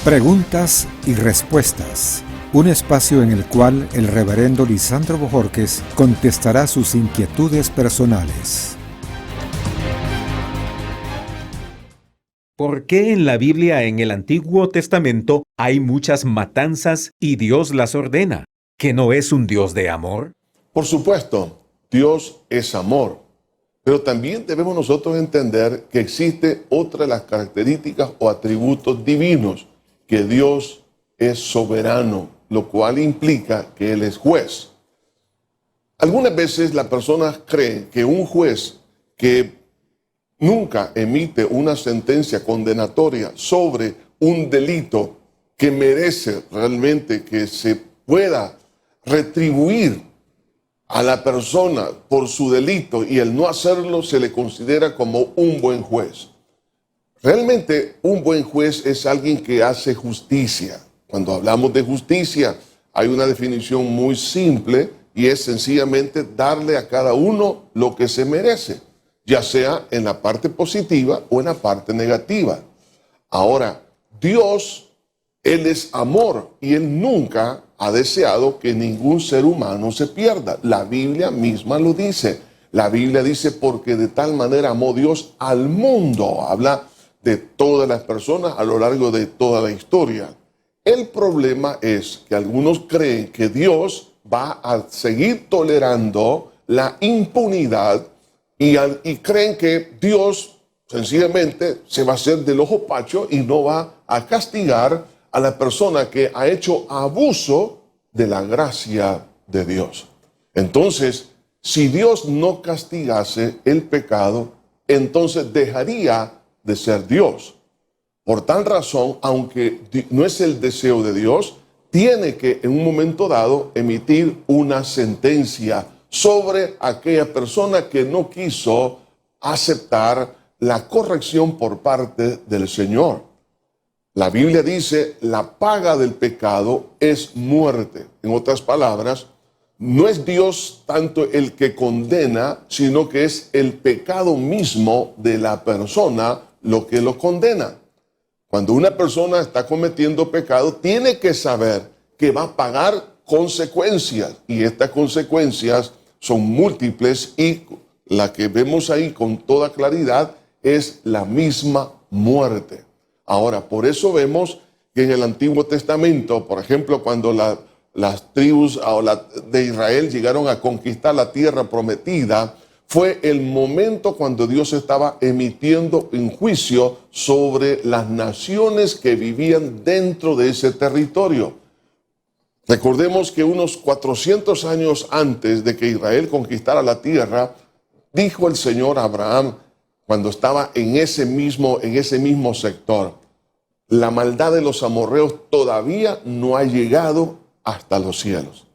Preguntas y respuestas. Un espacio en el cual el reverendo Lisandro Bojorquez contestará sus inquietudes personales. ¿Por qué en la Biblia, en el Antiguo Testamento, hay muchas matanzas y Dios las ordena? ¿Que no es un Dios de amor? Por supuesto, Dios es amor, pero también debemos nosotros entender que existe otra de las características o atributos divinos, que Dios es soberano, lo cual implica que Él es juez. Algunas veces las personas creen que un juez que nunca emite una sentencia condenatoria sobre un delito que merece realmente que se pueda retribuir a la persona por su delito, y el no hacerlo se le considera como un buen juez. Realmente un buen juez es alguien que hace justicia. Cuando hablamos de justicia hay una definición muy simple y es sencillamente darle a cada uno lo que se merece, ya sea en la parte positiva o en la parte negativa. Ahora, Dios, Él es amor y Él nunca ha deseado que ningún ser humano se pierda. La Biblia misma lo dice. La Biblia dice, porque de tal manera amó Dios al mundo. Habla de todas las personas a lo largo de toda la historia. El problema es que algunos creen que Dios va a seguir tolerando la impunidad y creen que Dios sencillamente se va a hacer del ojo pacho y no va a castigar a la persona que ha hecho abuso de la gracia de Dios. Entonces, si Dios no castigase el pecado, entonces dejaría de ser Dios. Por tal razón, aunque no es el deseo de Dios, tiene que en un momento dado emitir una sentencia sobre aquella persona que no quiso aceptar la corrección por parte del Señor. La Biblia dice, la paga del pecado es muerte. En otras palabras, no es Dios tanto el que condena, sino que es el pecado mismo de la persona lo que lo condena. Cuando una persona está cometiendo pecado, tiene que saber que va a pagar consecuencias, y estas consecuencias son múltiples, y la que vemos ahí con toda claridad es la misma muerte. Ahora, por eso vemos que en el Antiguo Testamento, por ejemplo, cuando las tribus de Israel llegaron a conquistar la tierra prometida, fue el momento cuando Dios estaba emitiendo un juicio sobre las naciones que vivían dentro de ese territorio. Recordemos que unos 400 años antes de que Israel conquistara la tierra, dijo el Señor a Abraham, cuando estaba en ese mismo sector, la maldad de los amorreos todavía no ha llegado hasta los cielos.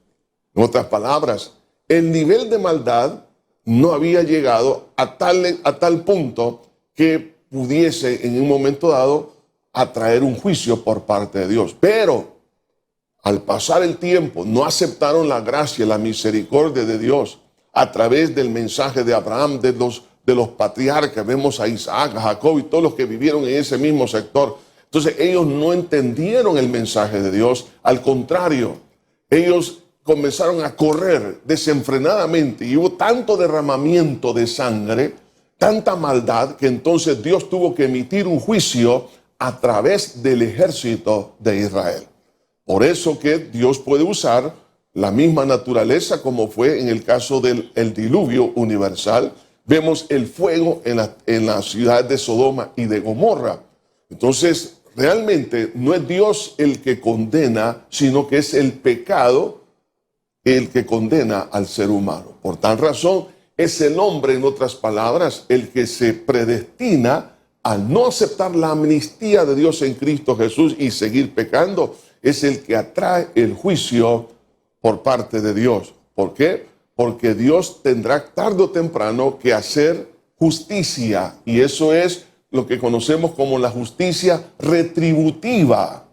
En otras palabras, el nivel de maldad no había llegado a tal punto que pudiese en un momento dado atraer un juicio por parte de Dios. Pero al pasar el tiempo no aceptaron la gracia y la misericordia de Dios a través del mensaje de Abraham, de los patriarcas. Vemos a Isaac, a Jacob y todos los que vivieron en ese mismo sector. Entonces ellos no entendieron el mensaje de Dios. Al contrario, ellos comenzaron a correr desenfrenadamente y hubo tanto derramamiento de sangre, tanta maldad, que entonces Dios tuvo que emitir un juicio a través del ejército de Israel. Por eso que Dios puede usar la misma naturaleza, como fue en el caso del diluvio universal. Vemos el fuego en la ciudad de Sodoma y de Gomorra. Entonces, realmente no es Dios el que condena, sino que es el pecado el que condena al ser humano. Por tal razón, es el hombre, en otras palabras, el que se predestina al no aceptar la amnistía de Dios en Cristo Jesús y seguir pecando. Es el que atrae el juicio por parte de Dios. ¿Por qué? Porque Dios tendrá tarde o temprano que hacer justicia, y eso es lo que conocemos como la justicia retributiva.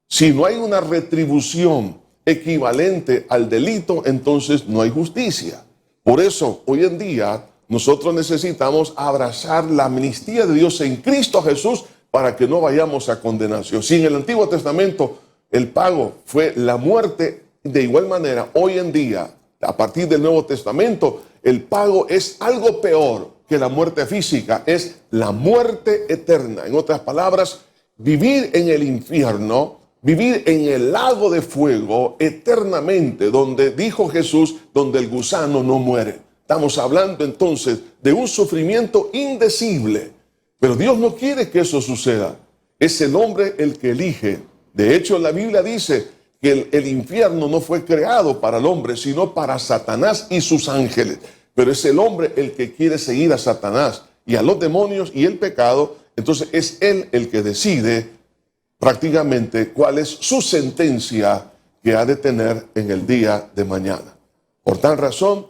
Si no hay una retribución equivalente al delito, entonces no hay justicia. Por eso, hoy en día, nosotros necesitamos abrazar la amnistía de Dios en Cristo Jesús para que no vayamos a condenación. Si en el Antiguo Testamento el pago fue la muerte, de igual manera, hoy en día, a partir del Nuevo Testamento, el pago es algo peor que la muerte física, es la muerte eterna. En otras palabras, vivir en el infierno, vivir en el lago de fuego eternamente, donde dijo Jesús, donde el gusano no muere. Estamos hablando entonces de un sufrimiento indecible, pero Dios no quiere que eso suceda. Es el hombre el que elige. De hecho, la Biblia dice que el infierno no fue creado para el hombre, sino para Satanás y sus ángeles. Pero es el hombre el que quiere seguir a Satanás y a los demonios y el pecado. Entonces es él el que decide prácticamente cuál es su sentencia que ha de tener en el día de mañana. Por tal razón,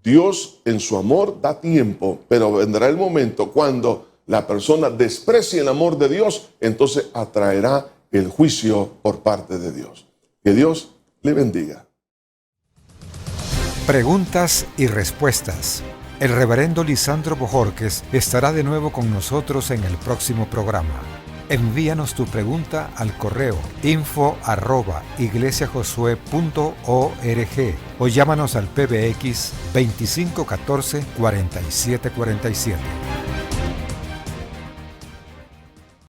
Dios en su amor da tiempo, pero vendrá el momento cuando la persona desprecie el amor de Dios, entonces atraerá el juicio por parte de Dios. Que Dios le bendiga. Preguntas y respuestas. El reverendo Lisandro Bojorquez estará de nuevo con nosotros en el próximo programa. Envíanos tu pregunta al correo info@iglesiajosue.org o llámanos al PBX 2514 4747.